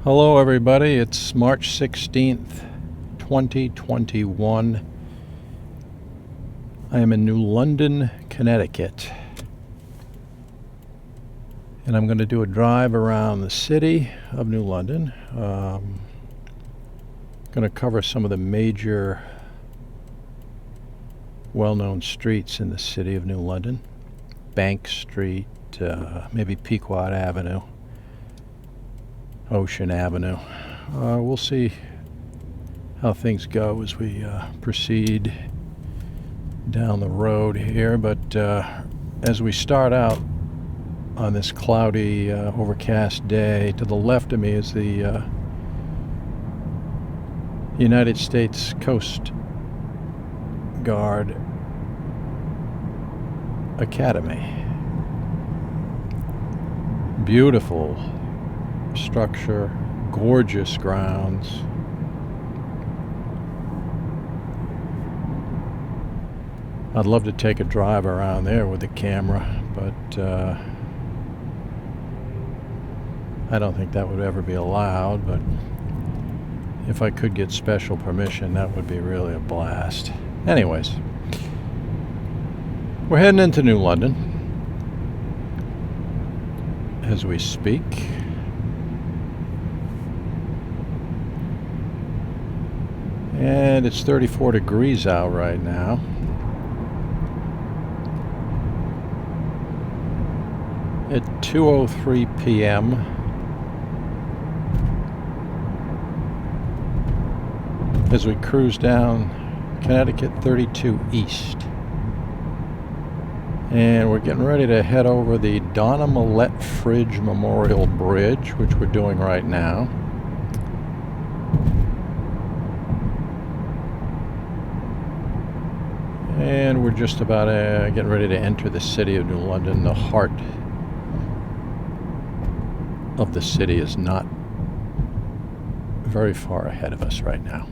Hello everybody, it's March 16th, 2021. I am in New London, Connecticut. And I'm going to do a drive around the city of New London. Going to cover some of the major well-known streets in the city of New London. Bank Street, maybe Pequod Avenue. Ocean Avenue. We'll see how things go as we proceed down the road here, but as we start out on this cloudy, overcast day, to the left of me is the United States Coast Guard Academy. Beautiful structure, gorgeous grounds. I'd love to take a drive around there with the camera, but I don't think that would ever be allowed, but if I could get special permission, that would be really a blast. Anyways, we're heading into New London as we speak. And it's 34 degrees out right now. At 2:03 p.m. as we cruise down Connecticut 32 East. And we're getting ready to head over the Donna Millette Fridge Memorial Bridge, which we're doing right now. And we're just about getting ready to enter the city of New London. The heart of the city is not very far ahead of us right now.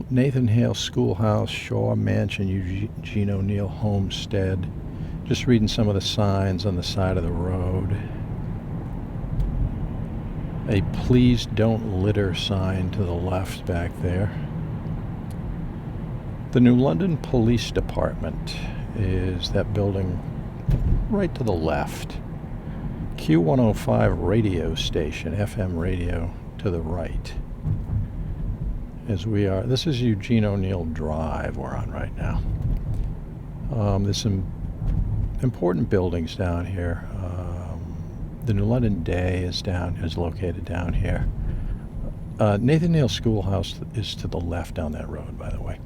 Nathan Hale Schoolhouse, Shaw Mansion, Eugene O'Neill Homestead. Just reading some of the signs on the side of the road. A please don't litter sign to the left back there. The New London Police Department is that building right to the left. Q105 radio station, FM radio to the right. As we are, this is Eugene O'Neill Drive we're on right now. There's some important buildings down here. The New London Day is located down here. Nathan Hale Schoolhouse is to the left down that road, by the way.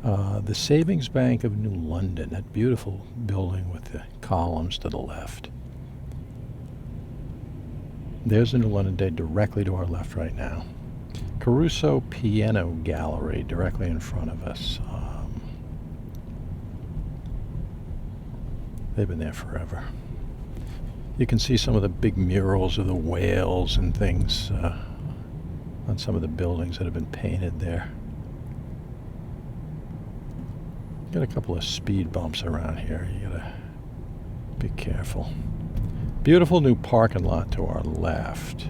The Savings Bank of New London, that beautiful building with the columns to the left. There's the New London Day directly to our left right now. Caruso Piano Gallery directly in front of us. They've been there forever. You can see some of the big murals of the whales and things on some of the buildings that have been painted there. Got a couple of speed bumps around here. You gotta be careful. Beautiful new parking lot to our left.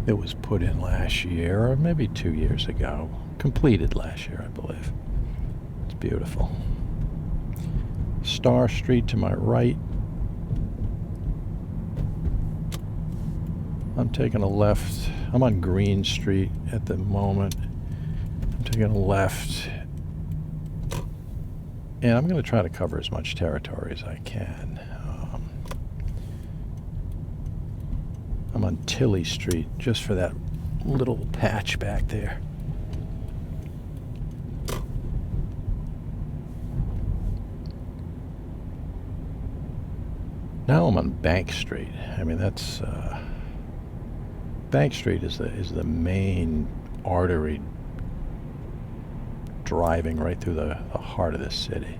It was put in last year, or maybe 2 years ago. Completed last year, I believe. It's beautiful. Star Street to my right. I'm taking a left. I'm on Green Street at the moment. I'm taking a left. And I'm going to try to cover as much territory as I can. I'm on Tilley Street, just for that little patch back there. Now I'm on Bank Street. I mean, that's Bank Street is the main artery driving right through the heart of the city.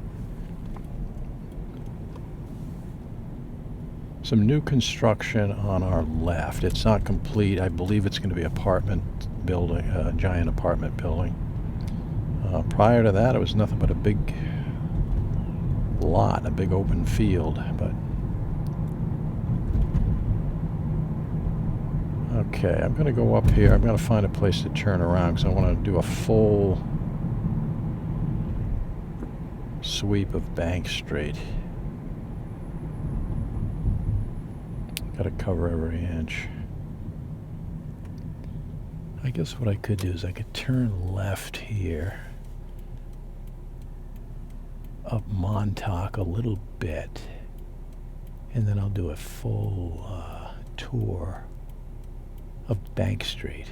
Some new construction on our left. It's not complete. I believe it's going to be apartment building, a giant apartment building. Prior to that, it was nothing but a big lot, a big open field. But okay, I'm going to go up here. I'm going to find a place to turn around because I want to do a full sweep of Bank Street. Got to cover every inch. I guess what I could do is I could turn left here up Montauk a little bit, and then I'll do a full tour of Bank Street.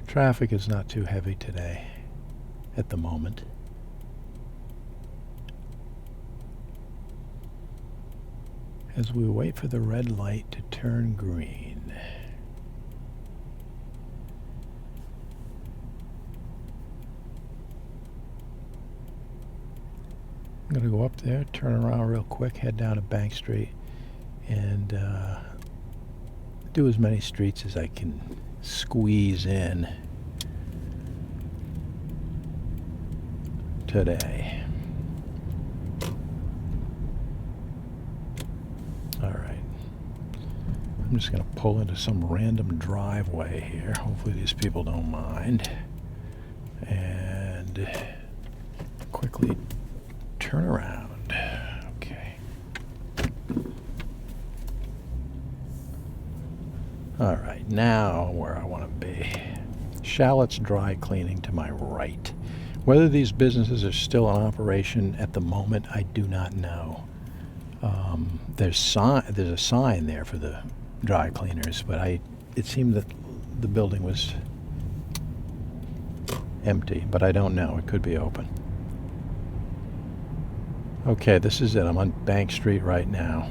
Traffic is not too heavy today at the moment. As we wait for the red light to turn green. I'm going to go up there, turn around real quick, head down to Bank Street, and do as many streets as I can squeeze in today. I'm just going to pull into some random driveway here. Hopefully these people don't mind. And quickly turn around. Okay. All right, now where I want to be. Shallot's Dry Cleaning to my right. Whether these businesses are still in operation at the moment, I do not know. There's a sign there for the dry cleaners, but it seemed that the building was empty, but I don't know. It could be open. Okay, this is it. I'm on Bank Street right now.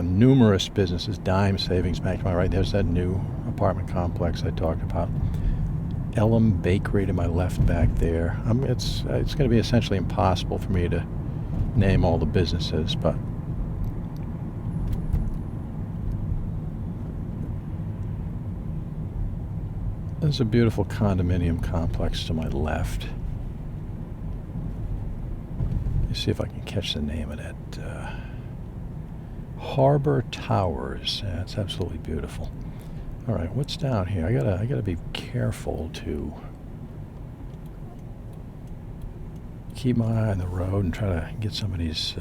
Numerous businesses. Dime Savings Bank to my right. There's that new apartment complex I talked about. Ellum Bakery to my left back there. It's going to be essentially impossible for me to name all the businesses, but there's a beautiful condominium complex to my left. Let me see if I can catch the name of that. Harbor Towers. Yeah, it's absolutely beautiful. All right, what's down here? I gotta be careful to keep my eye on the road and try to get some of these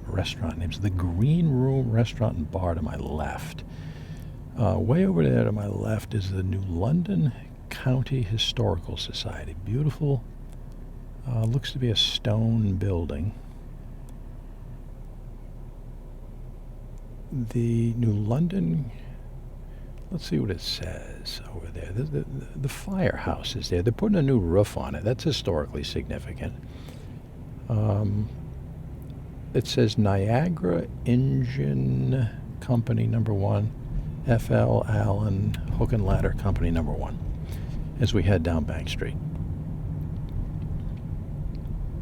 restaurant names. The Green Room Restaurant and Bar to my left. Way over there to my left is the new London County Historical Society. Beautiful. Looks to be a stone building. The New London, let's see what it says over there. The firehouse is there. They're putting a new roof on it. That's historically significant. It says Niagara Engine Company number 1, F.L. Allen Hook and Ladder Company number 1, as we head down Bank Street.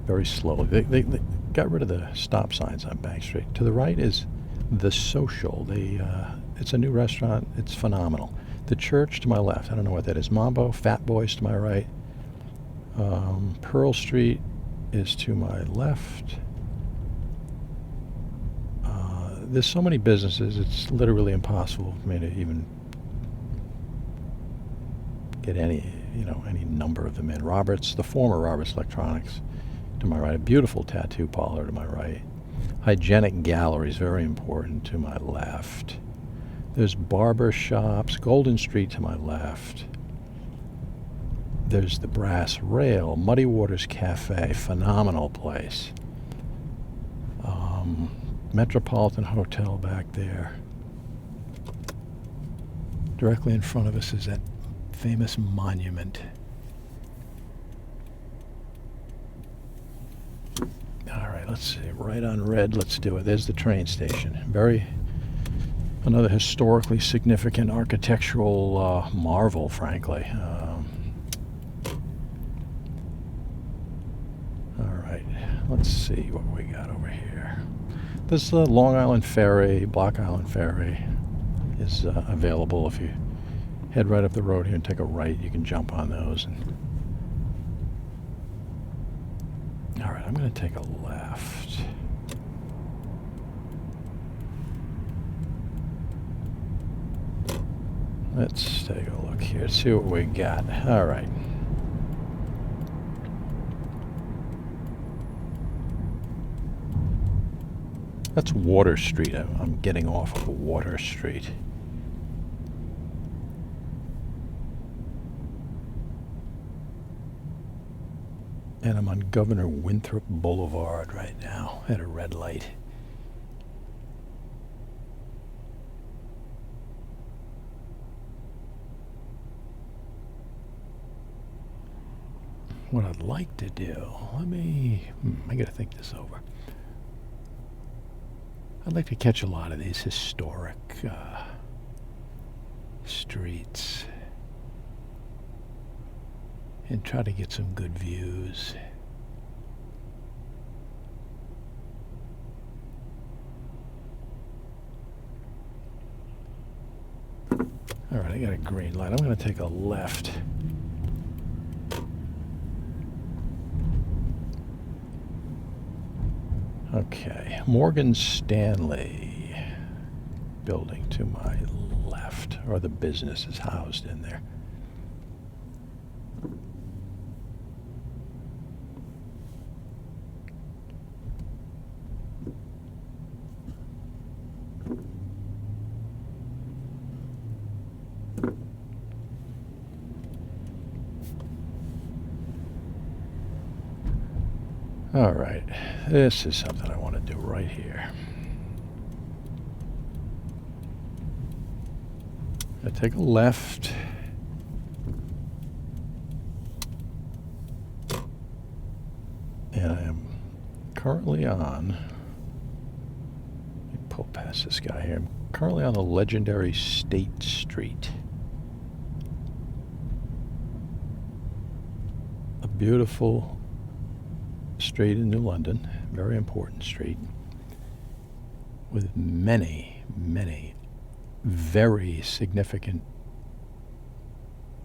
Very slowly. They got rid of the stop signs on Bank Street. To the right is The Social. It's a new restaurant. It's phenomenal. The Church to my left. I don't know what that is. Mambo, Fat Boys to my right. Pearl Street is to my left. There's so many businesses, it's literally impossible for me to even get any number of them in. The former Roberts Electronics to my right. A beautiful tattoo parlor to my right. Hygienic Galleries, very important, to my left. There's barber shops. Golden Street to my left. There's the Brass Rail. Muddy Waters Cafe, phenomenal place. Metropolitan Hotel back there. Directly in front of us is that famous monument. All right, let's see. Right on red. Let's do it. There's the train station. Another historically significant architectural marvel, frankly. All right. right, let's see what we got over here. This Long Island Ferry, Block Island Ferry, is available. If you head right up the road here and take a right, you can jump on those. And all right, I'm going to take a left. Let's take a look here, see what we got. All right. That's Water Street. I'm getting off of Water Street. And I'm on Governor Winthrop Boulevard right now at a red light. What I'd like to do, I gotta think this over. I'd like to catch a lot of these historic streets and try to get some good views. All right, I got a green light. I'm going to take a left. Okay, Morgan Stanley building to my left, or the business is housed in there. All right, this is something I want to do right here. I take a left. And I am currently on, let me pull past this guy here. I'm currently on the legendary State Street. A beautiful street in New London, very important street, with many, many very significant,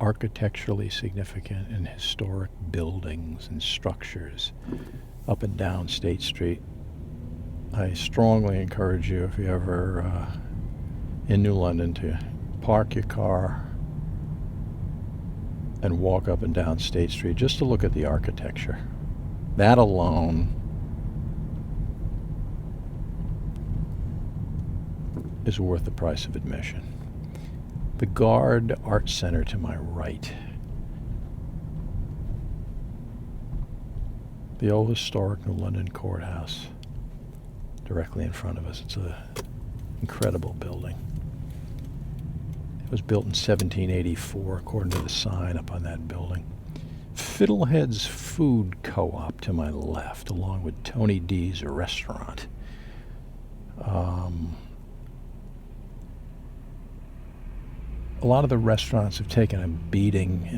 architecturally significant and historic buildings and structures up and down State Street. I strongly encourage you, if you're ever in New London, to park your car and walk up and down State Street just to look at the architecture. That alone is worth the price of admission. The Guard Art Center to my right. The old historic New London courthouse directly in front of us. It's an incredible building. It was built in 1784, according to the sign up on that building. Fiddlehead's Food Co-op to my left, along with Tony D's restaurant. A lot of the restaurants have taken a beating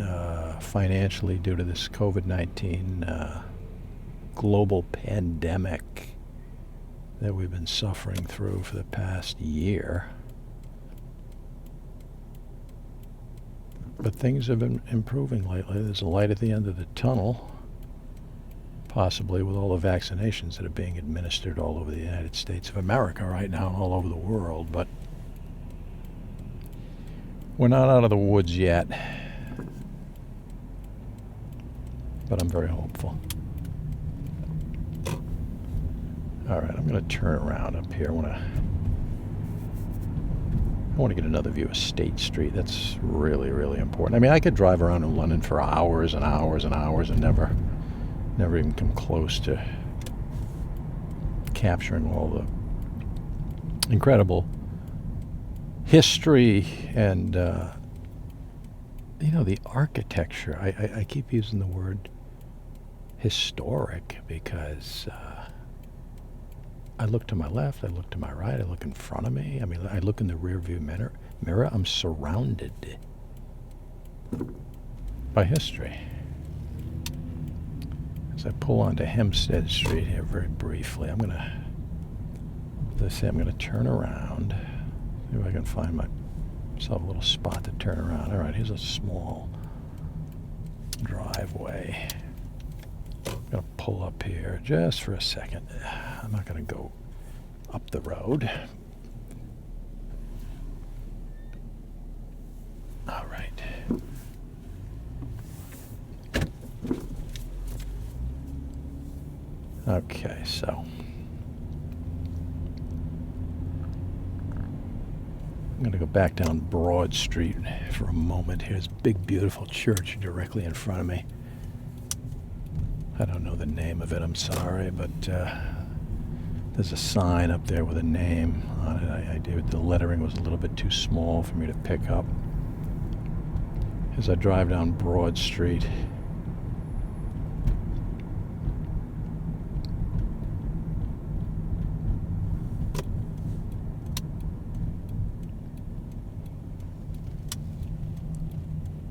financially due to this COVID-19 global pandemic that we've been suffering through for the past year. But things have been improving lately. There's a light at the end of the tunnel, possibly with all the vaccinations that are being administered all over the United States of America right now, all over the world. But we're not out of the woods yet. But I'm very hopeful. All right, I'm going to turn around up here. I want to get another view of State Street. That's really, really important. I mean, I could drive around in London for hours and hours and hours and never even come close to capturing all the incredible history and, the architecture. I keep using the word historic because I look to my left, I look to my right, I look in front of me. I mean, I look in the rear view mirror. I'm surrounded by history. As As I pull onto Hempstead Street here very briefly, I'm gonna, as I say, I'm gonna turn around. See if I can find myself a little spot to turn around. All right, here's a small driveway. I'm gonna pull up here just for a second. I'm not gonna go up the road. All right. Okay, so I'm going to go back down Broad Street for a moment. Here's a big, beautiful church directly in front of me. I don't know the name of it, I'm sorry, but there's a sign up there with a name on it. The lettering was a little bit too small for me to pick up. As I drive down Broad Street,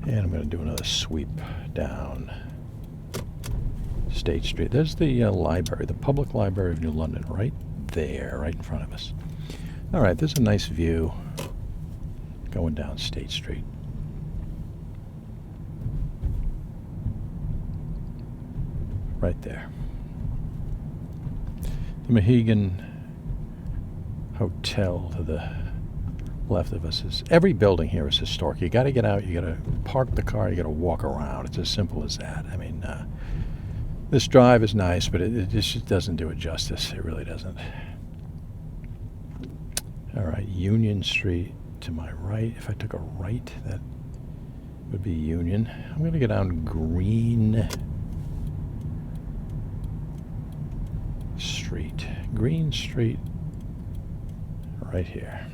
and I'm going to do another sweep down State Street. There's the library, the Public Library of New London, right there, right in front of us. All right, there's a nice view going down State Street. Right there. The Mohegan Hotel to the left of us is, every building here is historic. You got to get out, you got to park the car, you got to walk around. It's as simple as that. I mean, this drive is nice, but it just doesn't do it justice. It really doesn't. All right, Union Street to my right. If I took a right, that would be Union. I'm going to go down Green Street. Green Street right here.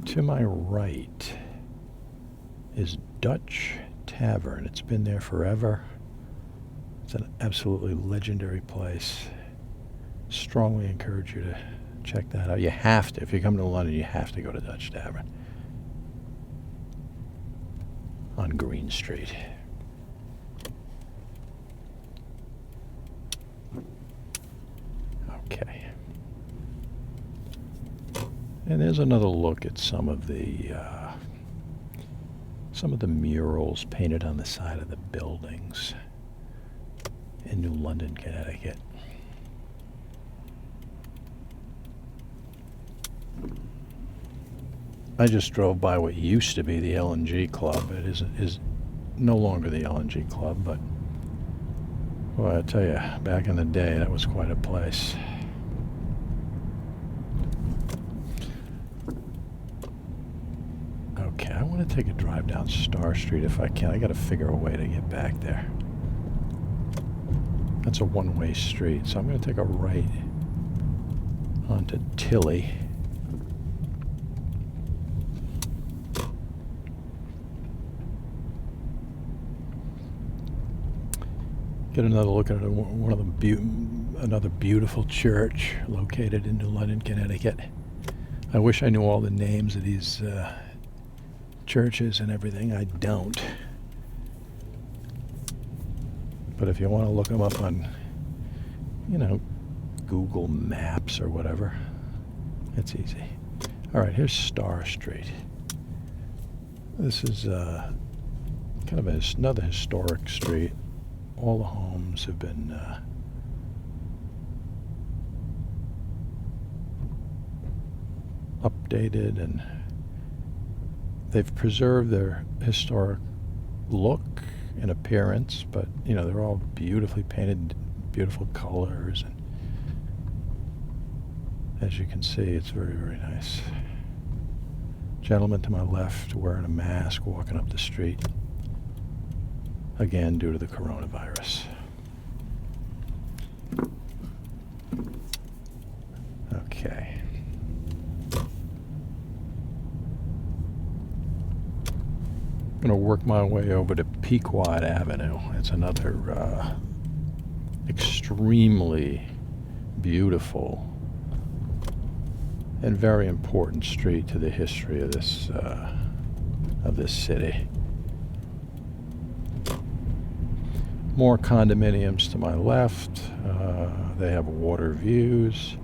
To my right is Dutch Tavern. It's been there forever. It's an absolutely legendary place. Strongly encourage you to check that out. You have to. If you come to London, you have to go to Dutch Tavern on Green Street. Okay. And there's another look at some of the murals painted on the side of the buildings in New London, Connecticut. I just drove by what used to be the L&G Club. It is no longer the L&G Club, but boy, I tell you, back in the day, that was quite a place. Okay, I want to take a drive down Star Street if I can. I got to figure a way to get back there. That's a one-way street, so I'm going to take a right onto Tilly. Get another look at one of another beautiful church located in New London, Connecticut. I wish I knew all the names of these churches and everything. I don't. But if you want to look them up on, Google Maps or whatever, it's easy. All right, here's Star Street. This is kind of another historic street. All the homes have been updated, and they've preserved their historic look and appearance, but they're all beautifully painted, beautiful colors, and as you can see, it's very, very nice. Gentleman to my left wearing a mask walking up the street, again due to the coronavirus. Okay. I'm going to work my way over to Pequod Avenue. It's another extremely beautiful and very important street to the history of of this city. More condominiums to my left. They have water views.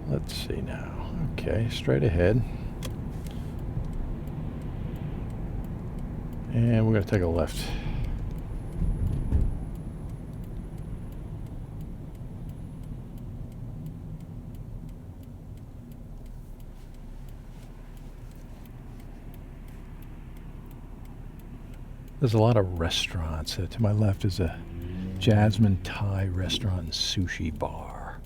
Let's see now. Okay, straight ahead. And we're going to take a left. There's a lot of restaurants. To my left is a Jasmine Thai restaurant and sushi bar.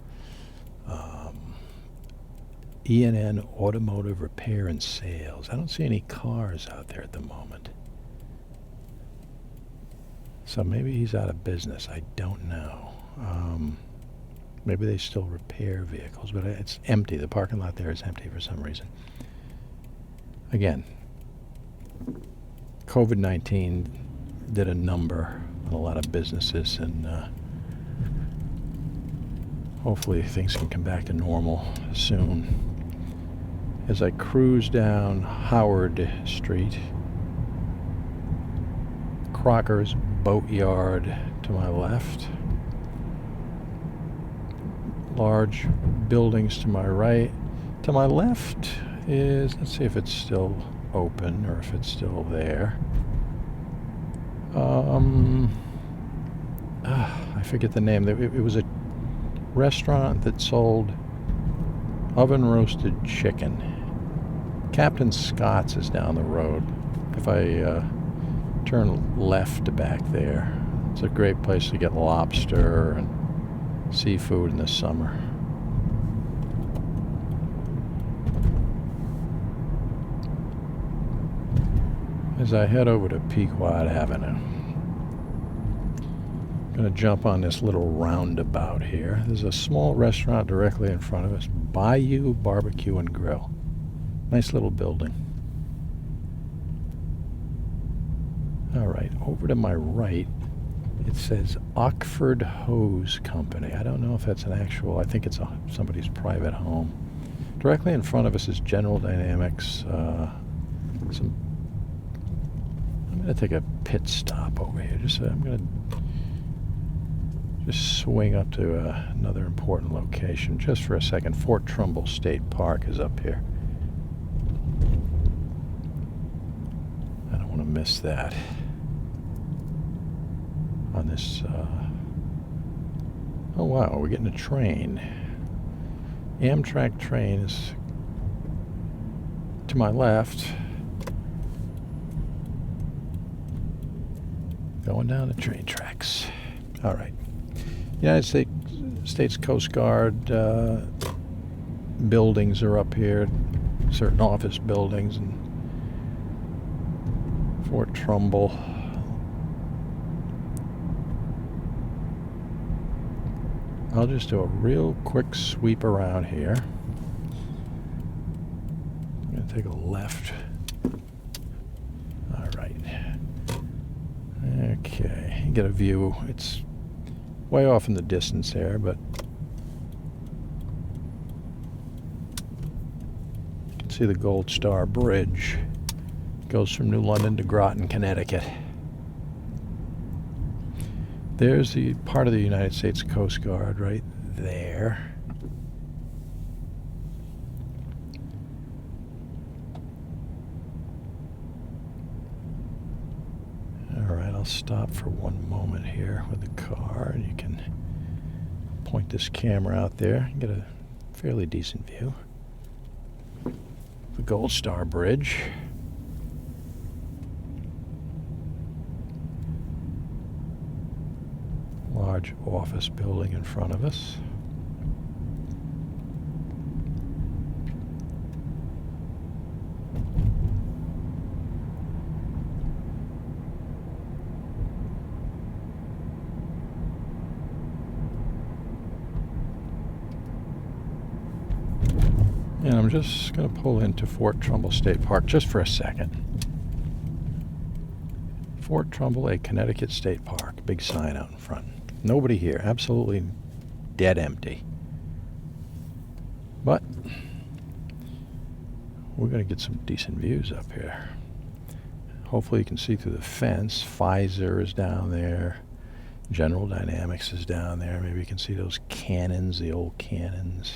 E&N Automotive Repair and Sales. I don't see any cars out there at the moment. So maybe he's out of business. I don't know. Maybe they still repair vehicles, but it's empty. The parking lot there is empty for some reason. Again, COVID-19 did a number on a lot of businesses, and hopefully things can come back to normal soon. As I cruise down Howard Street, Crocker's Boatyard to my left, large buildings to my right. To my left is, let's see if it's still open or if it's still there. I forget the name. It was a restaurant that sold oven roasted chicken. Captain Scott's is down the road. If I turn left back there, it's a great place to get lobster and seafood in the summer. As I head over to Pequod Avenue, I'm going to jump on this little roundabout here. There's a small restaurant directly in front of us, Bayou Barbecue and Grill. Nice little building. All right, over to my right, it says Ockford Hose Company. I don't know if that's an actual, I think it's somebody's private home. Directly in front of us is General Dynamics. I'm going to take a pit stop over here. I'm going to just swing up to another important location just for a second. Fort Trumbull State Park is up here. I don't want to miss that. On this, oh wow, we're getting a train. Amtrak train is to my left. Going down the train tracks. All right. United States Coast Guard buildings are up here, certain office buildings, and Fort Trumbull. I'll just do a real quick sweep around here. I'm going to take a left. All right. Okay, get a view. It's way off in the distance there, but you can see the Gold Star Bridge. It goes from New London to Groton, Connecticut. There's the part of the United States Coast Guard right there. All right, I'll stop for one moment here with the car, and you can point this camera out there and get a fairly decent view. The Gold Star Bridge. Large office building in front of us. And I'm just going to pull into Fort Trumbull State Park just for a second. Fort Trumbull, a Connecticut state park. Big sign out in front. Nobody here. Absolutely dead empty. But we're going to get some decent views up here. Hopefully you can see through the fence. Pfizer is down there. General Dynamics is down there. Maybe you can see those cannons, the old cannons,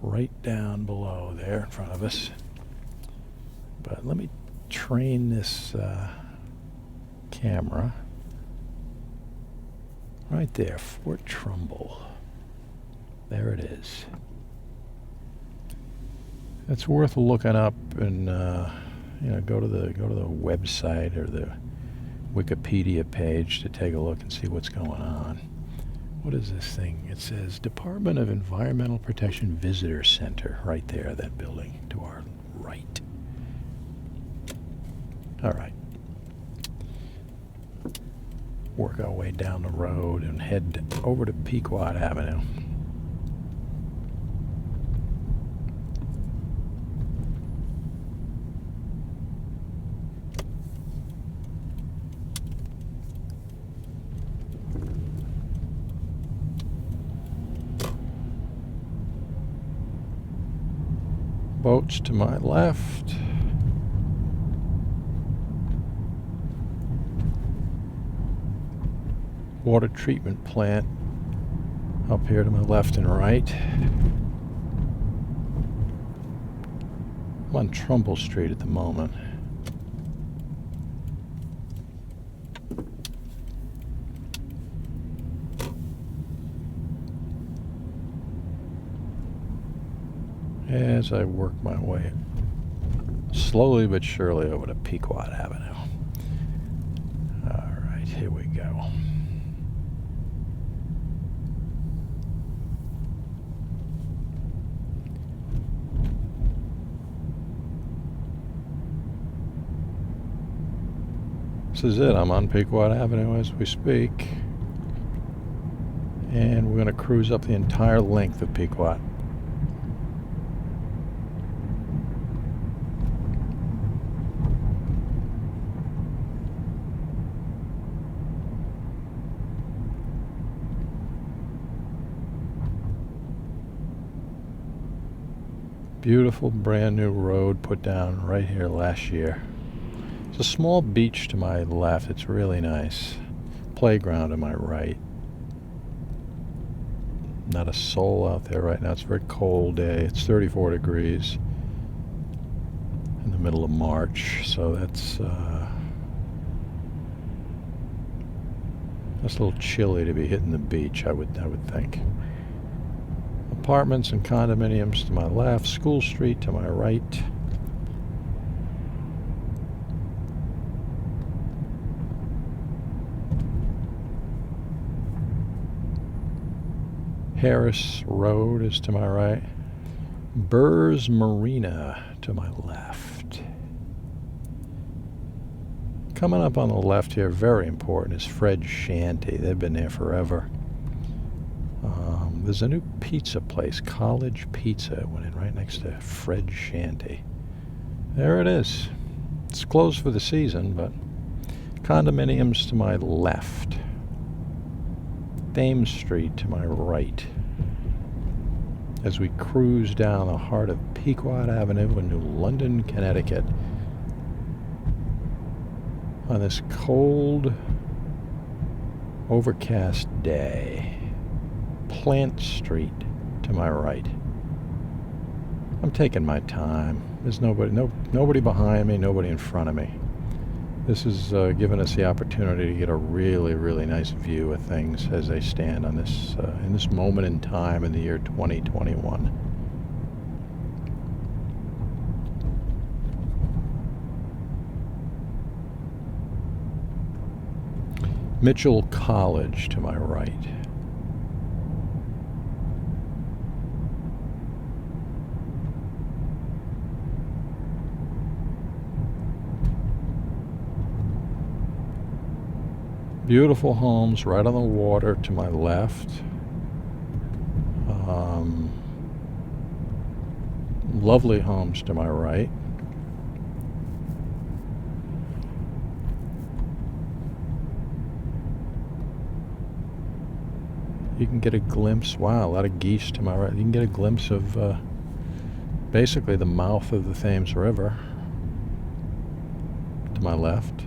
right down below there in front of us. But let me train this camera right there, Fort Trumbull. There it is. It's worth looking up and go to the website or the Wikipedia page to take a look and see what's going on. What is this thing? It says Department of Environmental Protection Visitor Center right there, that building to our right. All right. Work our way down the road and head over to Pequod Avenue. Boats to my left. Water treatment plant up here to my left and right. I'm on Trumbull Street at the moment. As I work my way slowly but surely over to Pequod Avenue. All right, here we go. This is it. I'm on Pequod Avenue as we speak. And we're going to cruise up the entire length of Pequod. Beautiful brand new road put down right here last year. It's a small beach to my left. It's really nice. Playground to my right. Not a soul out there right now. It's a very cold day. It's 34 degrees in the middle of March. So that's a little chilly to be hitting the beach, I would think. Apartments and condominiums to my left. School Street to my right. Harris Road is to my right. Burrs Marina to my left. Coming up on the left here, very important, is Fred's Shanty. They've been there forever. There's a new pizza place, College Pizza. It went in right next to Fred's Shanty. There it is. It's closed for the season, but condominiums to my left. Thames Street to my right. As we cruise down the heart of Pequot Avenue in New London, Connecticut, on this cold, overcast day. Plant Street to my right. I'm taking my time. There's nobody behind me, nobody in front of me. This is giving us the opportunity to get a really, really nice view of things as they stand on this in this moment in time in the year 2021. Mitchell College to my right. Beautiful homes right on the water to my left. Lovely homes to my right. You can get a glimpse, wow, a lot of geese to my right. You can get a glimpse of basically the mouth of the Thames River to my left.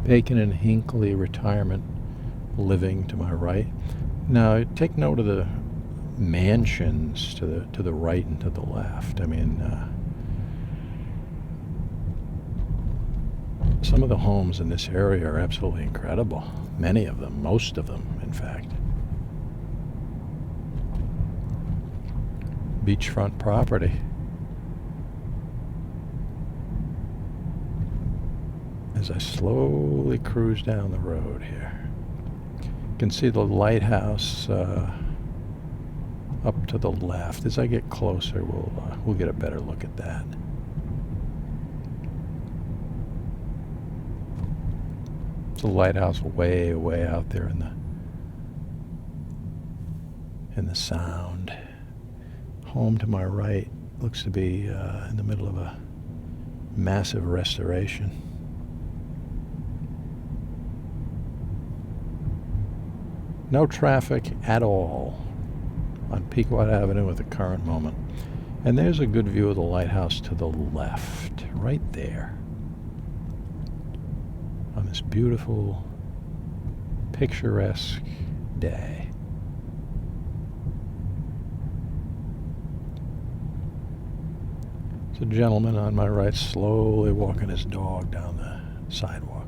Bacon and Hinckley Retirement Living to my right. Now, take note of the mansions to the right and to the left. I mean, some of the homes in this area are absolutely incredible. Many of them, most of them, in fact. Beachfront property. As I slowly cruise down the road here, you can see the lighthouse up to the left. As I get closer, we'll get a better look at that. It's a lighthouse way out there in the Sound. Home to my right looks to be in the middle of a massive restoration. No traffic at all on Pequod Avenue at the current moment. And there's a good view of the lighthouse to the left, right there. On this beautiful, picturesque day. There's a gentleman on my right slowly walking his dog down the sidewalk.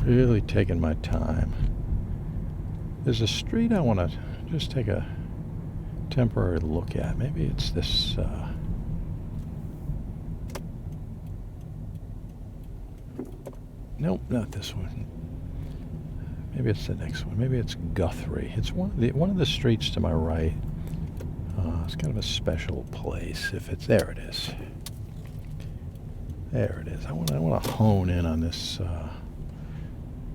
Really taking my time. There's a street I want to just take a temporary look at. Maybe it's this nope, not this one. Maybe it's the next one. Maybe it's Guthrie. It's one of the streets to my right. It's kind of a special place. If it's there, it is. There it is. I want to hone in on this.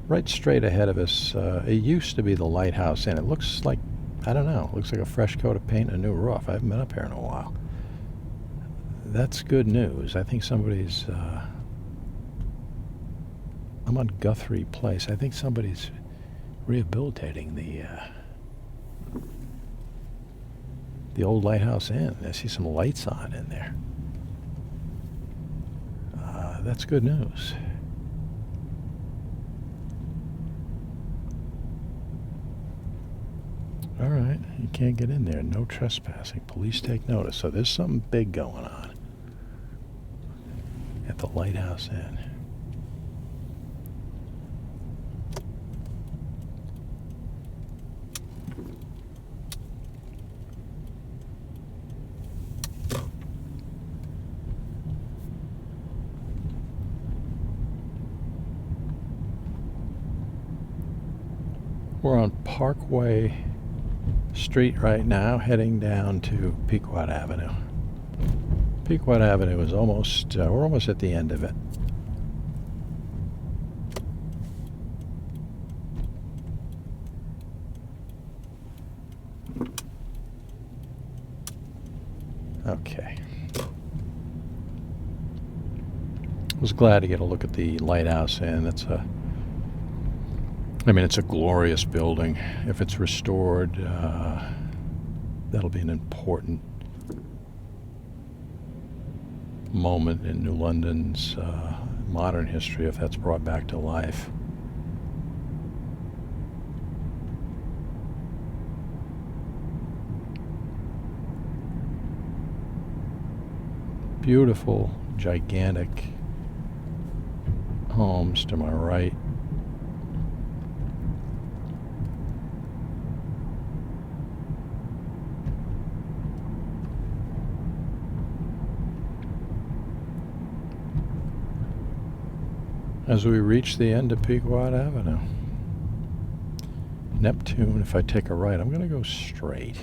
Right straight ahead of us, it used to be the Lighthouse Inn. It looks like, I don't know, it looks like a fresh coat of paint and a new roof. I haven't been up here in a while. That's good news. I think somebody's, I'm on Guthrie Place. I think somebody's rehabilitating the old Lighthouse Inn. I see some lights on in there. That's good news. All right, you can't get in there. No trespassing. Police take notice. So there's something big going on at the Lighthouse Inn. We're on Parkway Street right now, heading down to Pequod Avenue. Pequod Avenue is almost, we're almost at the end of it. Okay. I was glad to get a look at the Lighthouse Inn. It's a glorious building. If it's restored, that'll be an important moment in New London's modern history if that's brought back to life. Beautiful, gigantic homes to my right. As we reach the end of Pequod Avenue. Neptune, if I take a right, I'm going to go straight.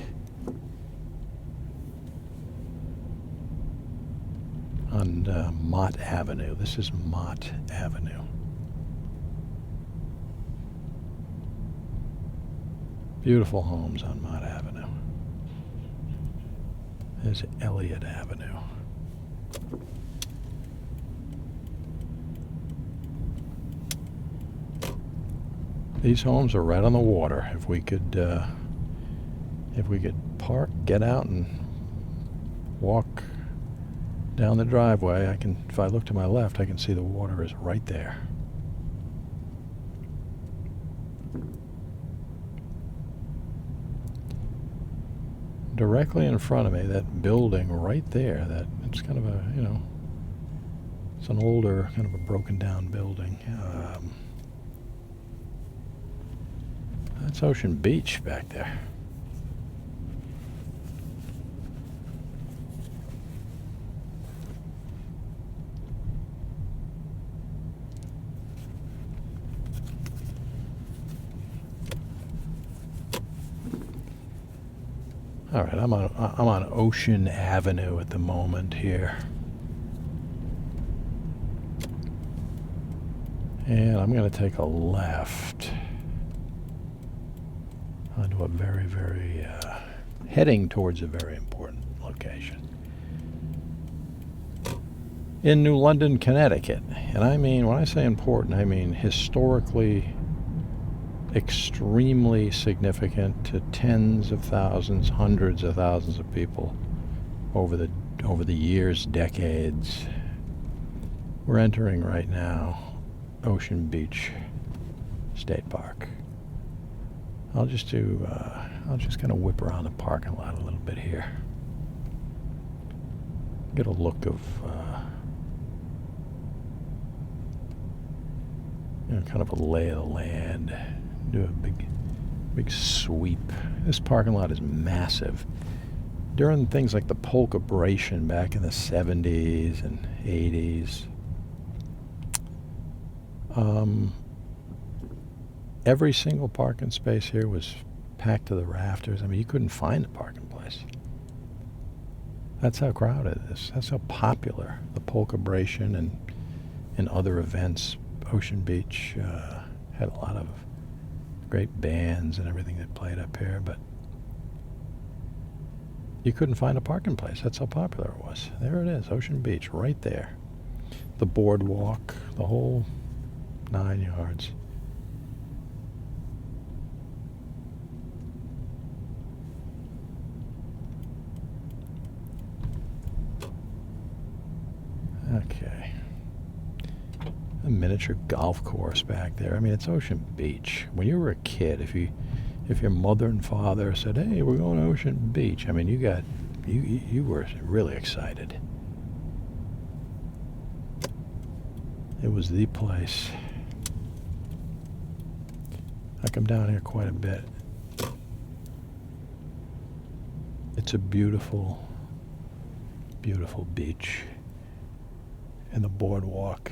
On Mott Avenue. This is Mott Avenue. Beautiful homes on Mott Avenue. There's Elliott Avenue. These homes are right on the water. If we could park, get out, and walk down the driveway, if I look to my left, I can see the water is right there. Directly in front of me, that building right there, it's kind of a, it's an older, kind of a broken down building. That's Ocean Beach back there. All right, I'm on Ocean Avenue at the moment here. And I'm going to take a left onto a very, very, heading towards a very important location. In New London, Connecticut. And I mean, when I say important, I mean historically extremely significant to tens of thousands, hundreds of thousands of people over the years, decades. We're entering right now Ocean Beach State Park. I'll just kind of whip around the parking lot a little bit here. Get a look of kind of a lay of the land. Do a big sweep. This parking lot is massive. During things like the Polkabration back in the 70s and 80s, every single parking space here was packed to the rafters. I mean, you couldn't find a parking place. That's how crowded it is. That's how popular the Polkabration and other events. Ocean Beach had a lot of great bands and everything that played up here, but you couldn't find a parking place. That's how popular it was. There it is, Ocean Beach, right there. The boardwalk, the whole 9 yards. Okay. A miniature golf course back there. I mean, it's Ocean Beach. When you were a kid, if your mother and father said, "Hey, we're going to Ocean Beach," I mean, you were really excited. It was the place. I come down here quite a bit. It's a beautiful, beautiful beach. And the boardwalk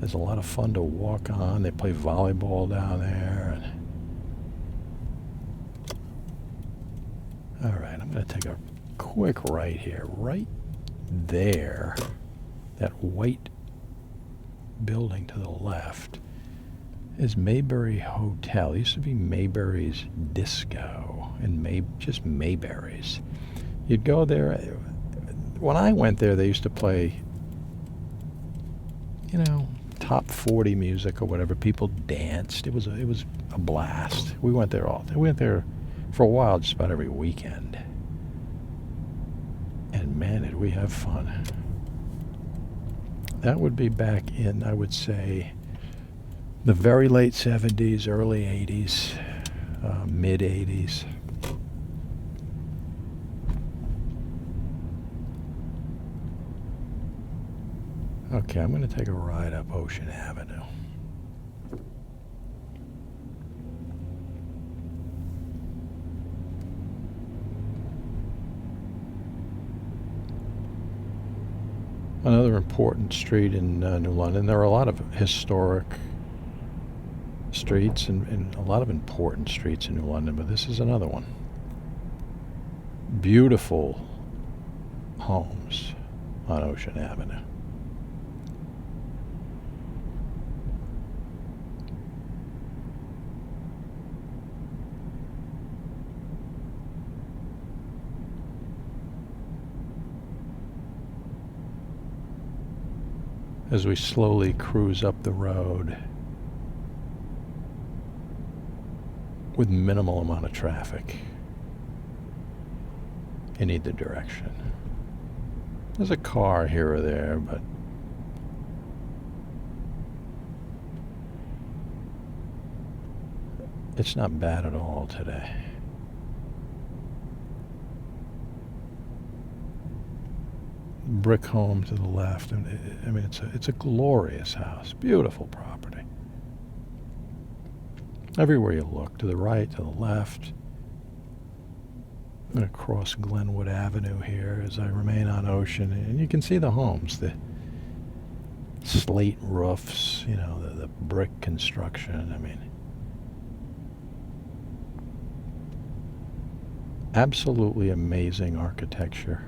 is a lot of fun to walk on. They play volleyball down there. All right, I'm going to take a quick right here. Right there, that white building to the left is Mayberry Hotel. It used to be Mayberry's Disco and just Mayberry's. You'd go there. When I went there, they used to play, top 40 music or whatever. People danced. It was a blast. We went there all day. We went there for a while, just about every weekend. And man, did we have fun. That would be back in, I would say, the very late 70s, early 80s, mid 80s. Okay, I'm going to take a ride up Ocean Avenue. Another important street in New London. There are a lot of historic streets and a lot of important streets in New London, but this is another one. Beautiful homes on Ocean Avenue. as we slowly cruise up the road with minimal amount of traffic in either direction. There's a car here or there, but it's not bad at all today. Brick home to the left. And I mean, it's a glorious house, beautiful property. Everywhere you look, to the right, to the left. I'm going to cross Glenwood Avenue here as I remain on Ocean, and you can see the homes, the slate roofs, you know, the brick construction. I mean, absolutely amazing architecture.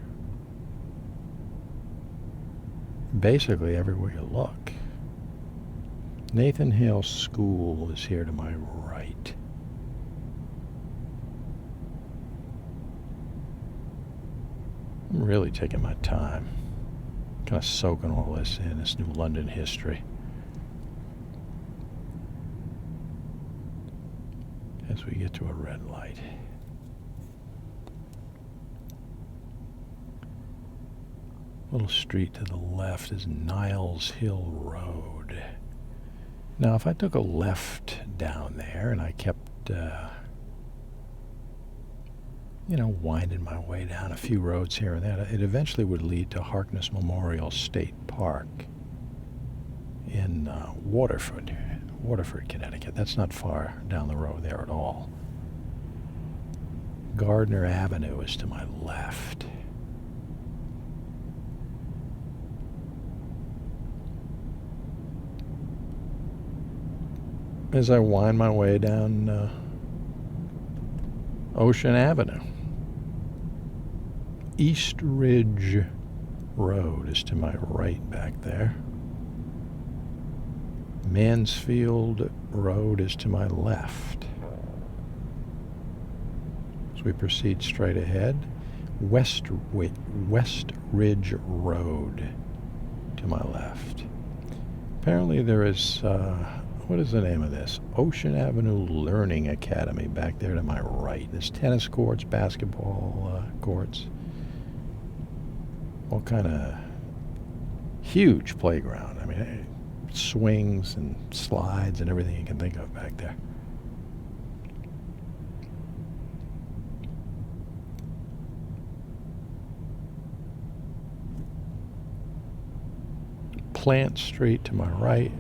Basically everywhere you look. Nathan Hale School is here to my right. I'm really taking my time, kind of soaking all this in, this new London history. As we get to a red light. Little street to the left is Niles Hill Road. Now, if I took a left down there and I kept, winding my way down a few roads here and there, it eventually would lead to Harkness Memorial State Park in Waterford, Connecticut. That's not far down the road there at all. Gardner Avenue is to my left. As I wind my way down Ocean Avenue. East Ridge Road is to my right back there. Mansfield Road is to my left. As we proceed straight ahead, West Ridge Road to my left. Apparently there is... what is the name of this? Ocean Avenue Learning Academy back there to my right. There's tennis courts, basketball courts. All kind of huge playground. I mean, swings and slides and everything you can think of back there. Plant Street to my right.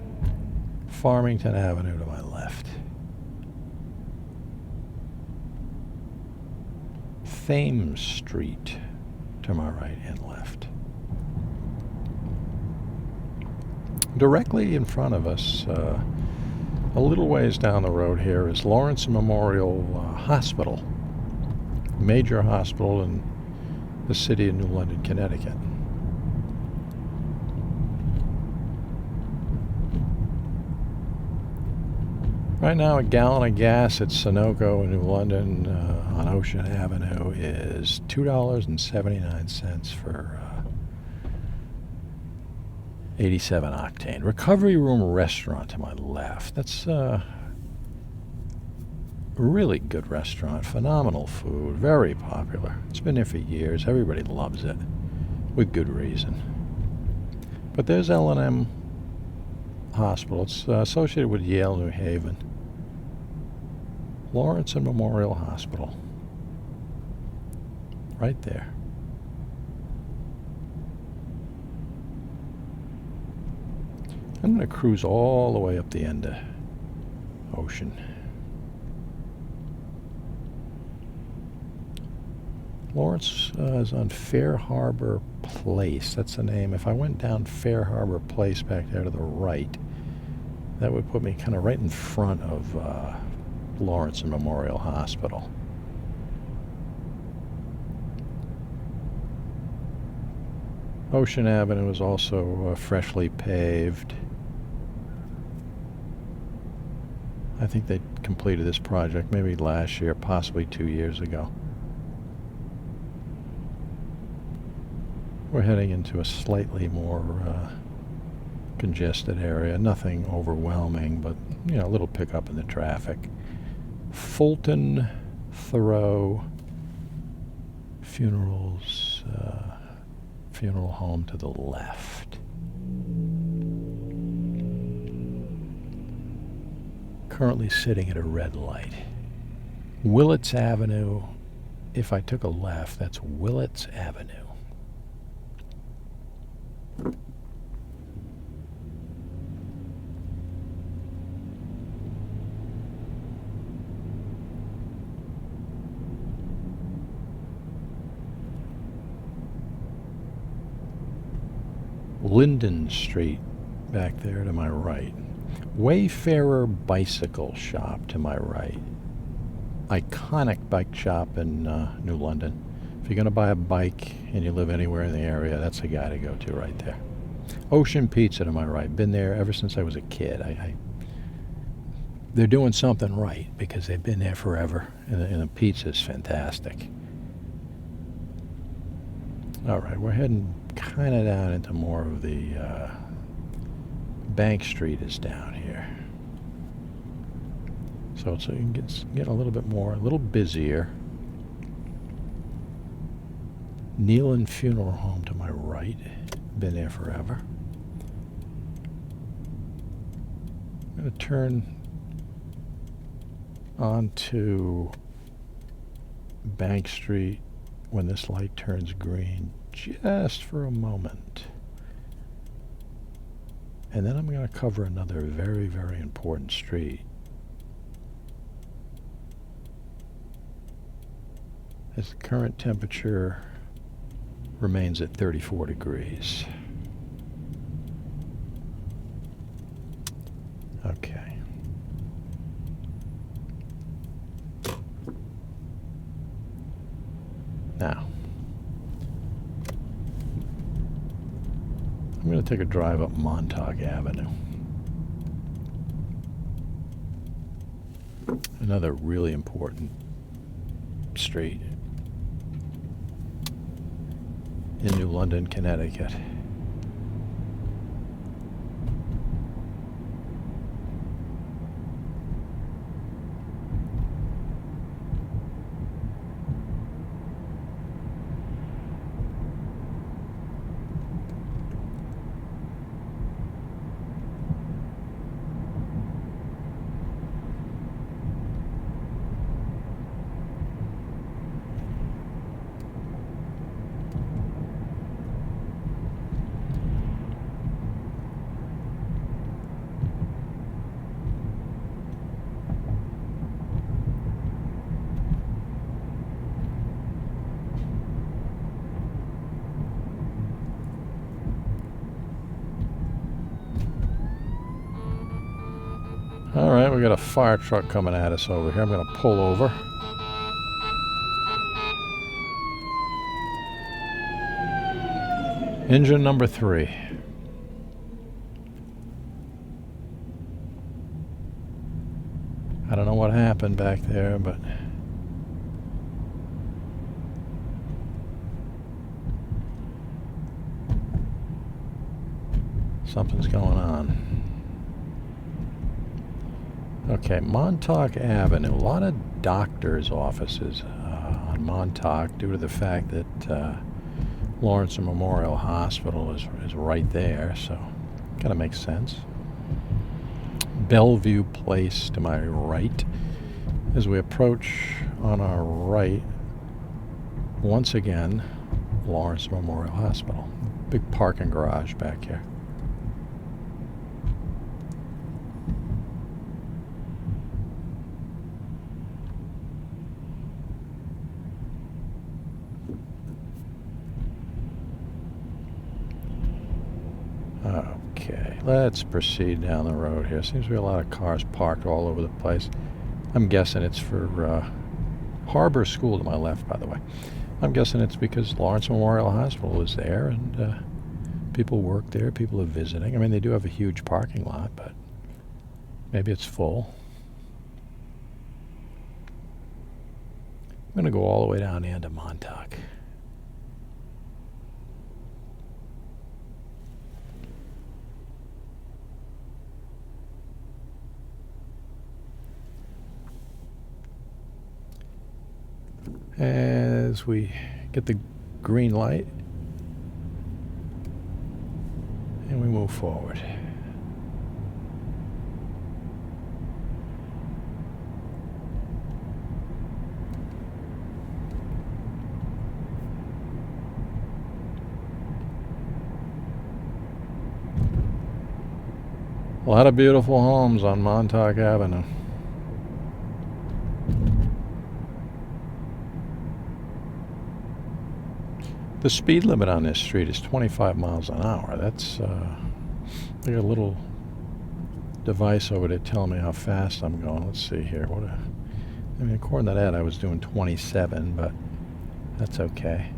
Farmington Avenue to my left. Thames Street to my right and left. Directly in front of us, a little ways down the road here, is Lawrence Memorial Hospital, major hospital in the city of New London, Connecticut. Right now, a gallon of gas at Sunoco in New London on Ocean Avenue is $2.79 for 87 octane. Recovery Room Restaurant to my left. That's a really good restaurant. Phenomenal food. Very popular. It's been there for years. Everybody loves it. With good reason. But there's L&M Hospital. It's associated with Yale New Haven. Lawrence and Memorial Hospital. Right there. I'm going to cruise all the way up the end of Ocean. Lawrence is on Fair Harbor Place. That's the name. If I went down Fair Harbor Place back there to the right, that would put me kind of right in front of Lawrence and Memorial Hospital. Ocean Avenue is also freshly paved. I think they completed this project maybe last year, possibly 2 years ago. We're heading into a slightly more congested area. Nothing overwhelming, but, you know, a little pickup in the traffic. Fulton, Thoreau, funerals, funeral home to the left. Currently sitting at a red light. Willits Avenue, if I took a left, that's Willits Avenue. Linden Street back there to my right. Wayfarer Bicycle Shop to my right. Iconic bike shop in New London. If you're going to buy a bike and you live anywhere in the area, that's the guy to go to right there. Ocean Pizza to my right. Been there ever since I was a kid. They're doing something right because they've been there forever, and the pizza's fantastic. All right, we're heading kind of down into more of the Bank Street is down here. So it's getting a little bit more, a little busier. Nealon Funeral Home to my right. Been there forever. I'm going to turn onto Bank Street when this light turns green, just for a moment. And then I'm going to cover another very, very important street. As the current temperature remains at 34 degrees. Okay. Now, I'm going to take a drive up Montauk Avenue. Another really important street in New London, Connecticut. All right, we got a fire truck coming at us over here. I'm going to pull over. Engine number 3. I don't know what happened back there, but something's going on. Okay, Montauk Avenue. A lot of doctors' offices on Montauk due to the fact that Lawrence Memorial Hospital is right there, so kind of makes sense. Bellevue Place to my right. As we approach on our right, once again, Lawrence Memorial Hospital. Big parking garage back here. Okay, let's proceed down the road here. Seems to be a lot of cars parked all over the place. I'm guessing it's for Harbor School to my left, by the way. I'm guessing it's because Lawrence Memorial Hospital is there and people work there, people are visiting. I mean, they do have a huge parking lot, but maybe it's full. I'm going to go all the way down into Montauk. As we get the green light and we move forward. A lot of beautiful homes on Montauk Avenue. The speed limit on this street is 25 miles an hour. That's, I got a little device over there telling me how fast I'm going. Let's see here. I mean, according to that, I was doing 27, but that's okay.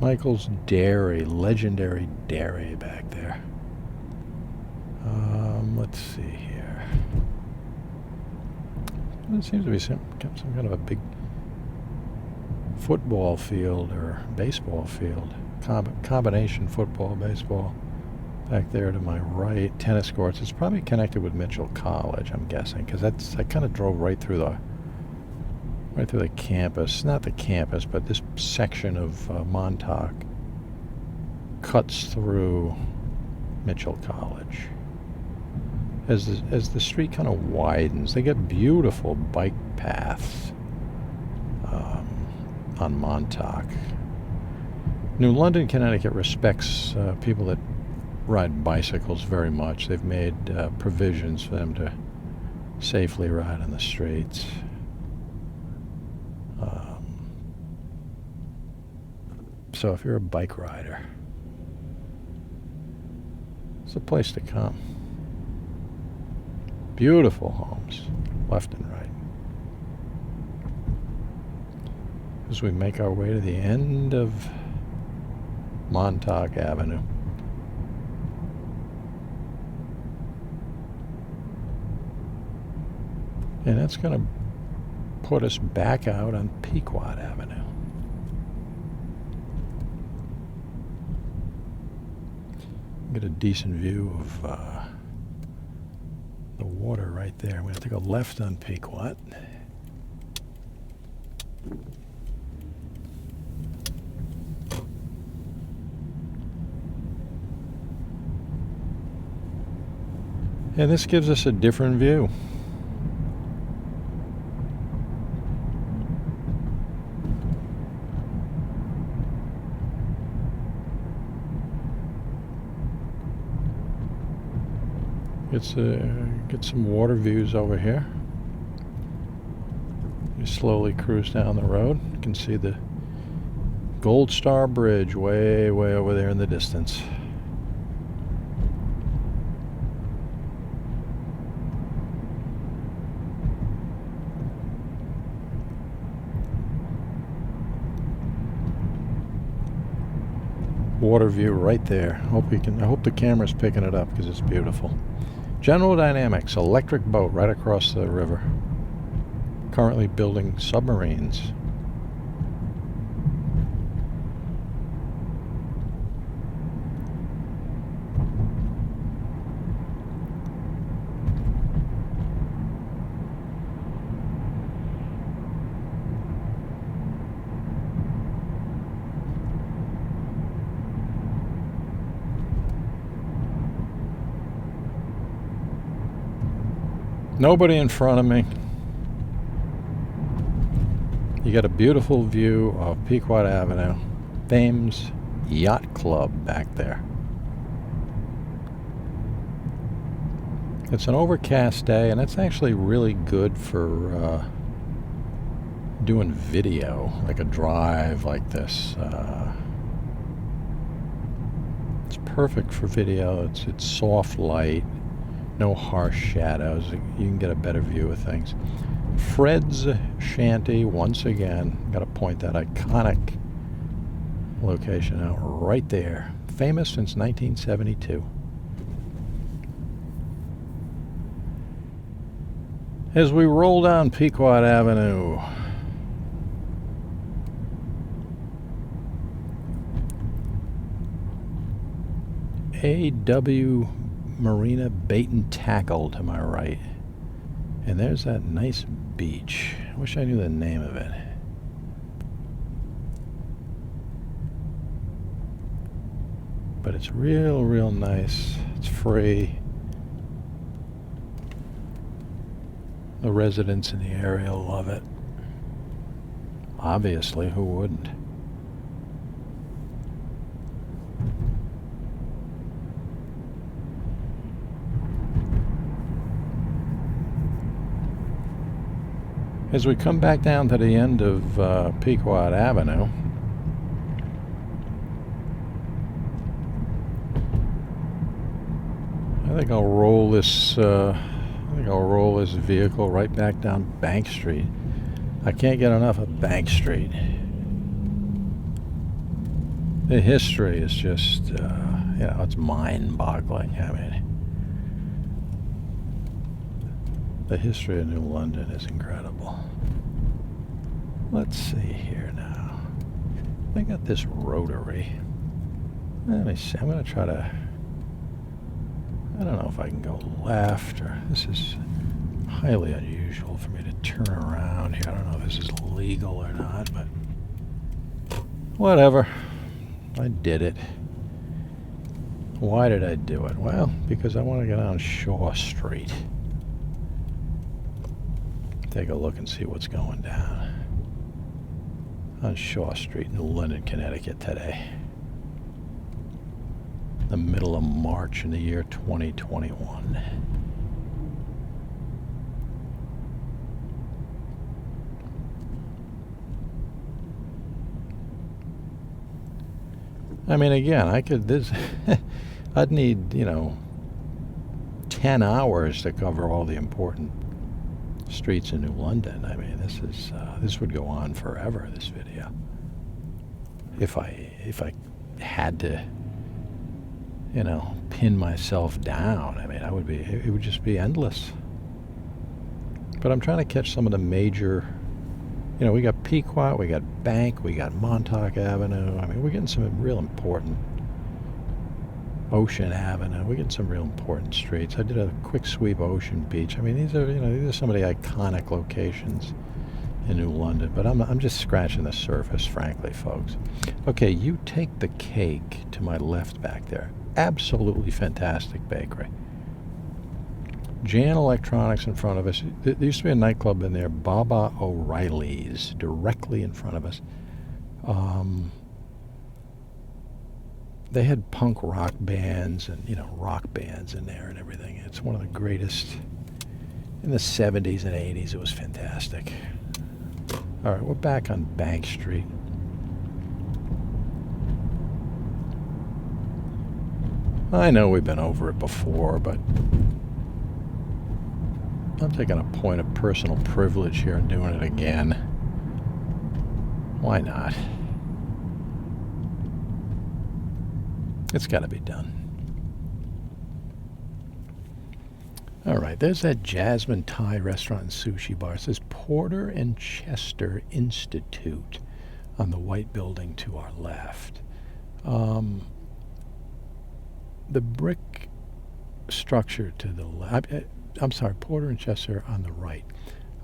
Michael's Dairy, legendary dairy back there. Let's see here. There seems to be some kind of a big football field or baseball field. Combination football, baseball. Back there to my right, tennis courts. It's probably connected with Mitchell College, I'm guessing, because I kind of drove right through the campus. Not the campus, but this section of Montauk cuts through Mitchell College. As the street kind of widens, they get beautiful bike paths on Montauk. New London, Connecticut respects people that ride bicycles very much. They've made provisions for them to safely ride on the streets. So if you're a bike rider, it's a place to come. Beautiful homes, left and right. As we make our way to the end of Montauk Avenue. And that's going to put us back out on Pequod Avenue. Get a decent view of the water right there. We have to go left on Pequod. And this gives us a different view. Get some water views over here. You slowly cruise down the road. You can see the Gold Star Bridge way over there in the distance. Water view right there. I hope the camera's picking it up because it's beautiful. General Dynamics, electric boat right across the river. Currently building submarines. Nobody in front of me. You got a beautiful view of Pequod Avenue. Thames Yacht Club back there. It's an overcast day, and it's actually really good for doing video, like a drive like this. It's perfect for video. It's soft light. No harsh shadows. You can get a better view of things. Fred's Shanty, once again, got to point that iconic location out right there. Famous since 1972. As we roll down Pequod Avenue, AW Marina Bait and Tackle to my right. And there's that nice beach. I wish I knew the name of it. But it's real nice. It's free. The residents in the area love it. Obviously, who wouldn't? As we come back down to the end of Pequod Avenue, I think I'll roll this. Vehicle right back down Bank Street. I can't get enough of Bank Street. The history is just, it's mind-boggling. I mean, the history of New London is incredible. Let's see here now. I got this rotary. Let me see. I'm going to try to. I don't know if I can go left or. This is highly unusual for me to turn around here. I don't know if this is legal or not, but whatever. I did it. Why did I do it? Well, because I want to get on Shaw Street. Take a look and see what's going down on Shaw Street, New London, Connecticut today. The middle of March in the year 2021. I mean, again, I'd need, 10 hours to cover all the important streets in New London. I mean, this would go on forever, this video. If I had to, pin myself down, I mean, it would just be endless. But I'm trying to catch some of the major, we got Pequot, we got Bank, we got Montauk Avenue. I mean, we're getting some real important Ocean Avenue. We're getting some real important streets. I did a quick sweep Ocean Beach. I mean, these are some of the iconic locations in New London. But I'm just scratching the surface, frankly, folks. Okay, you take the cake to my left back there. Absolutely fantastic bakery. Jan Electronics in front of us. There used to be a nightclub in there, Baba O'Reilly's, directly in front of us. They had punk rock bands and, rock bands in there and everything. It's one of the greatest. In the 70s and 80s, it was fantastic. All right, we're back on Bank Street. I know we've been over it before, but I'm taking a point of personal privilege here and doing it again. Why not? It's got to be done. All right, there's that Jasmine Thai restaurant and sushi bar. It says Porter and Chester Institute on the white building to our left. The brick structure to the left. I'm sorry, Porter and Chester on the right.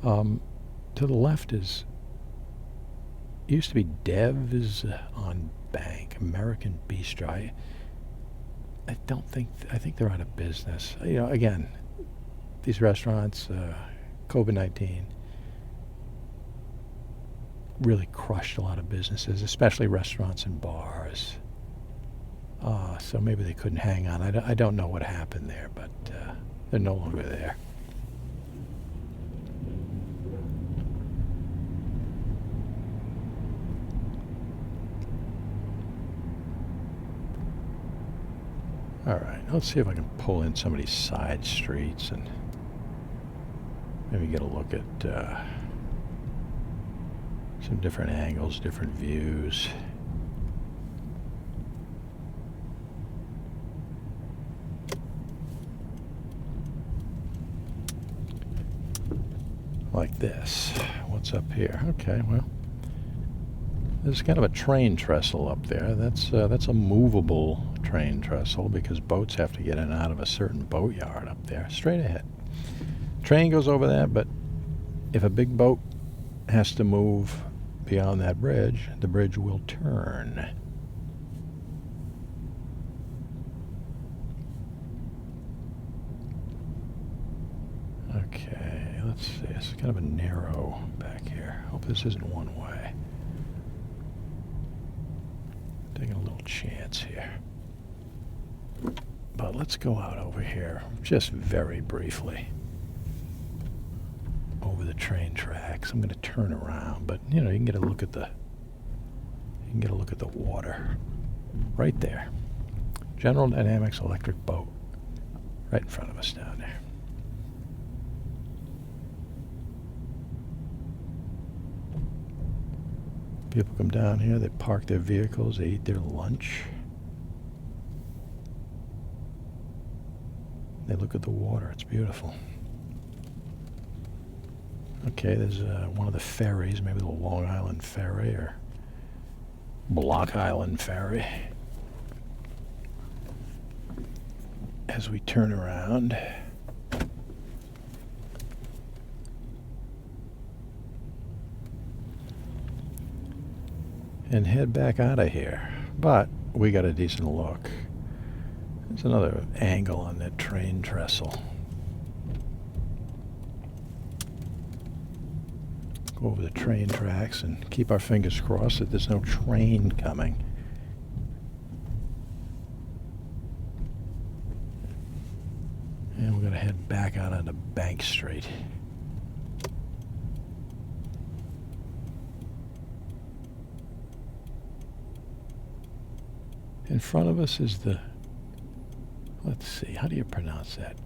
To the left it used to be Dev's on Bank, American Bistro. I think they're out of business. Again, these restaurants, COVID-19 really crushed a lot of businesses, especially restaurants and bars. So maybe they couldn't hang on. I don't know what happened there, but they're no longer there. All right, let's see if I can pull in some of these side streets and maybe get a look at some different angles, different views. Like this. What's up here? Okay, well, There's kind of a train trestle up there. That's a movable train trestle because boats have to get in and out of a certain boatyard up there. Straight ahead. Train goes over that, but if a big boat has to move beyond that bridge, the bridge will turn. Okay, let's see. It's kind of a narrow back here. Hope this isn't one way. Taking a little chance here. But let's go out over here just very briefly. Over the train tracks. I'm going to turn around, but you can get a look at the water right there. General Dynamics electric boat right in front of us down there. People come down here, they park their vehicles, they eat their lunch. They look at the water, it's beautiful. Okay, there's one of the ferries, maybe the Long Island Ferry or Block Island Ferry. As we turn around, and head back out of here. But we got a decent look. There's another angle on that train trestle. Go over the train tracks and keep our fingers crossed that there's no train coming. And we're going to head back out onto Bank Street. In front of us is the, let's see, how do you pronounce that?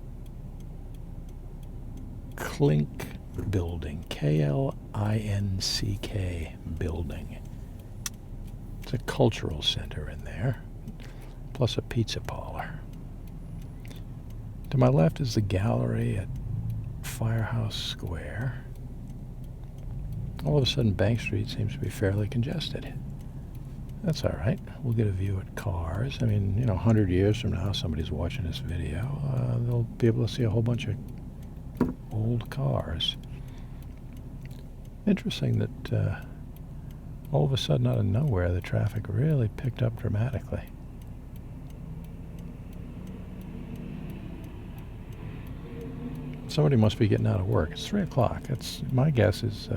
Clink Building, K-L-I-N-C-K Building. It's a cultural center in there, plus a pizza parlor. To my left is the gallery at Firehouse Square. All of a sudden, Bank Street seems to be fairly congested. That's all right. We'll get a view at cars. I mean, 100 years from now, somebody's watching this video, they'll be able to see a whole bunch of old cars. Interesting that all of a sudden, out of nowhere, the traffic really picked up dramatically. Somebody must be getting out of work. It's 3 o'clock. That's, my guess is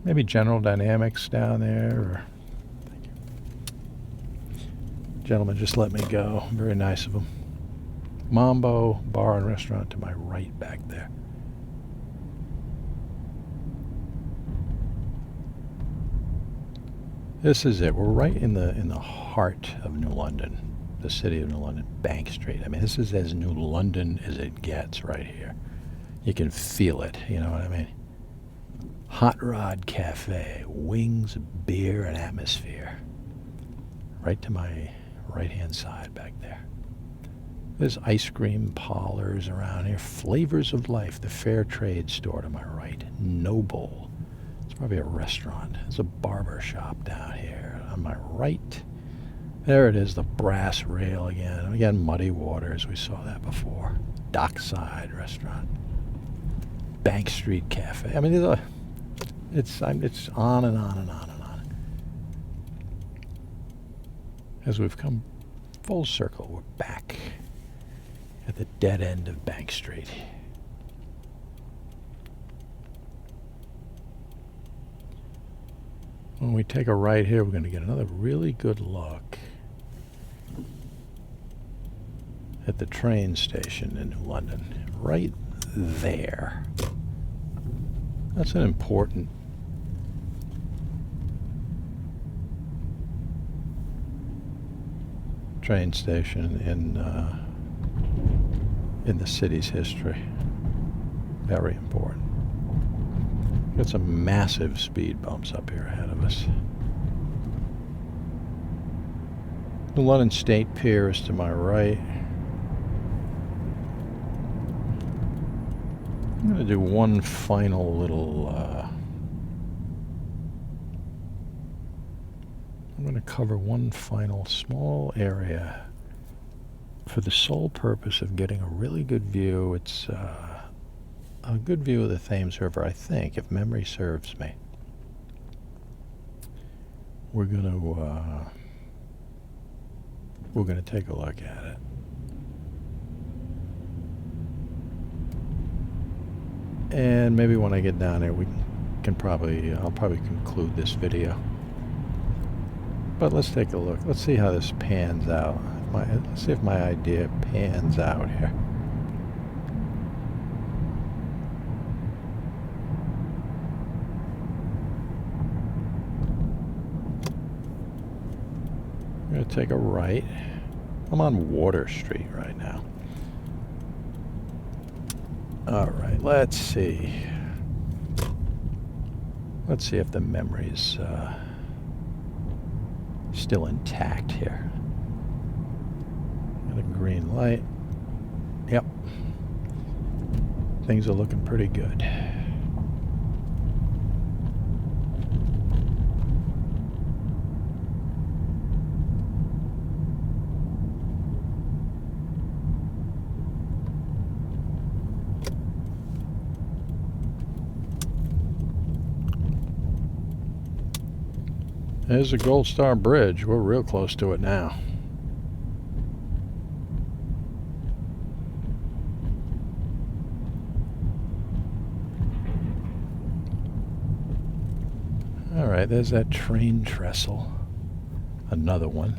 maybe General Dynamics down there, or thank you. Gentlemen just let me go. Very nice of them. Mambo Bar and Restaurant to my right back there. This is it. We're right in the heart of New London, the city of New London, Bank Street. I mean, this is as New London as it gets right here. You can feel it, you know what I mean? Hot Rod Cafe, wings, beer, and atmosphere. Right to my right-hand side back there. There's ice cream parlors around here. Flavors of Life, the Fair Trade store to my right. Noble. It's probably a restaurant. There's a barber shop down here on my right. There it is, the brass rail again. Again, Muddy Waters, we saw that before. Dockside Restaurant. Bank Street Cafe. I mean, it's on and on and on and on. As we've come full circle, we're back at the dead end of Bank Street. When we take a right here, we're going to get another really good look at the train station in New London. Right there. That's an important train station in the city's history. Very important. Got some massive speed bumps up here ahead of us. The London State Pier is to my right. I'm going to do one final little I'm going to cover one final small area for the sole purpose of getting a really good view. It's a good view of the Thames River, I think, if memory serves me. We're going to take a look at it. And maybe when I get down there, I'll probably conclude this video. But let's take a look. Let's see how this pans out. Let's see if my idea pans out here. I'm going to take a right. I'm on Water Street right now. All right, let's see. Let's see if the memory's still intact here. Got a green light. Yep. Things are looking pretty good. There's the Gold Star Bridge. We're real close to it now. All right, there's that train trestle. Another one.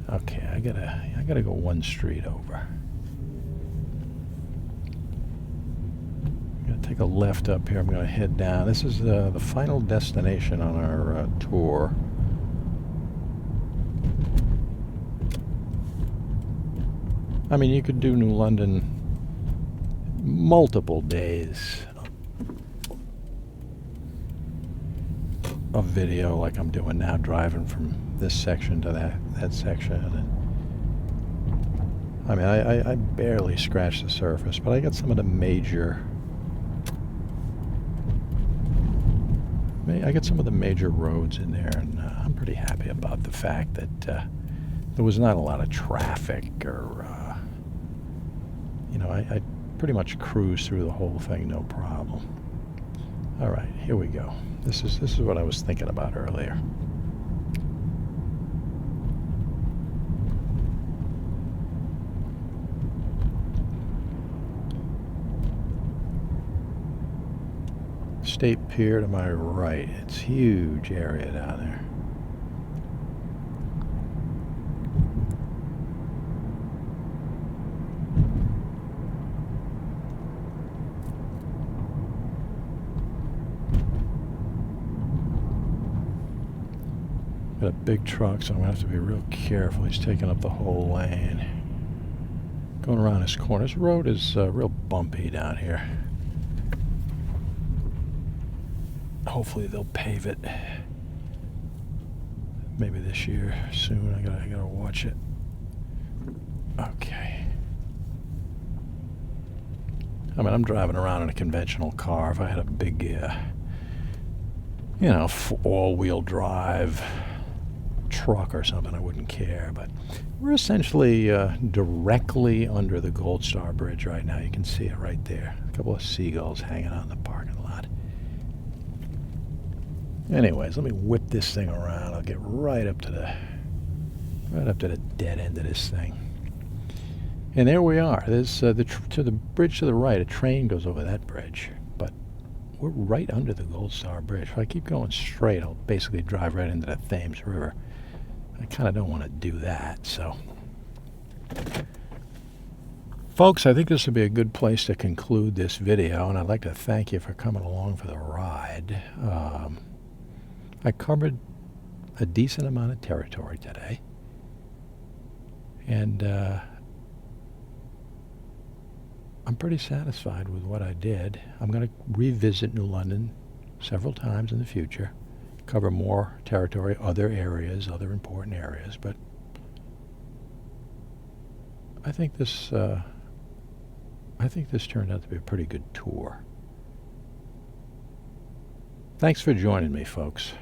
Okay, I gotta go one street over. Take a left up here. I'm going to head down. This is the final destination on our tour. I mean, you could do New London multiple days of video like I'm doing now, driving from this section to that section. And I mean, I barely scratched the surface, but I got some of the major roads in there, and I'm pretty happy about the fact that there was not a lot of traffic, or I pretty much cruised through the whole thing, no problem. All right, here we go. This is what I was thinking about earlier. State Pier to my right. It's a huge area down there. Got a big truck, so I'm going to have to be real careful. He's taking up the whole lane. Going around this corner. This road is real bumpy down here. Hopefully they'll pave it. Maybe this year soon. I gotta watch it. Okay. I mean, I'm driving around in a conventional car. If I had a big, all-wheel drive truck or something, I wouldn't care. But we're essentially directly under the Gold Star Bridge right now. You can see it right there. A couple of seagulls hanging out in the parking lot. Anyways, let me whip this thing around. I'll get right up to the dead end of this thing. And there we are. There's to the bridge to the right. A train goes over that bridge, but we're right under the Gold Star Bridge. If I keep going straight, I'll basically drive right into the Thames River. I kind of don't want to do that, so. Folks, I think this would be a good place to conclude this video, and I'd like to thank you for coming along for the ride. I covered a decent amount of territory today, and I'm pretty satisfied with what I did. I'm going to revisit New London several times in the future, cover more territory, other areas, other important areas, but I think this turned out to be a pretty good tour. Thanks for joining me, folks.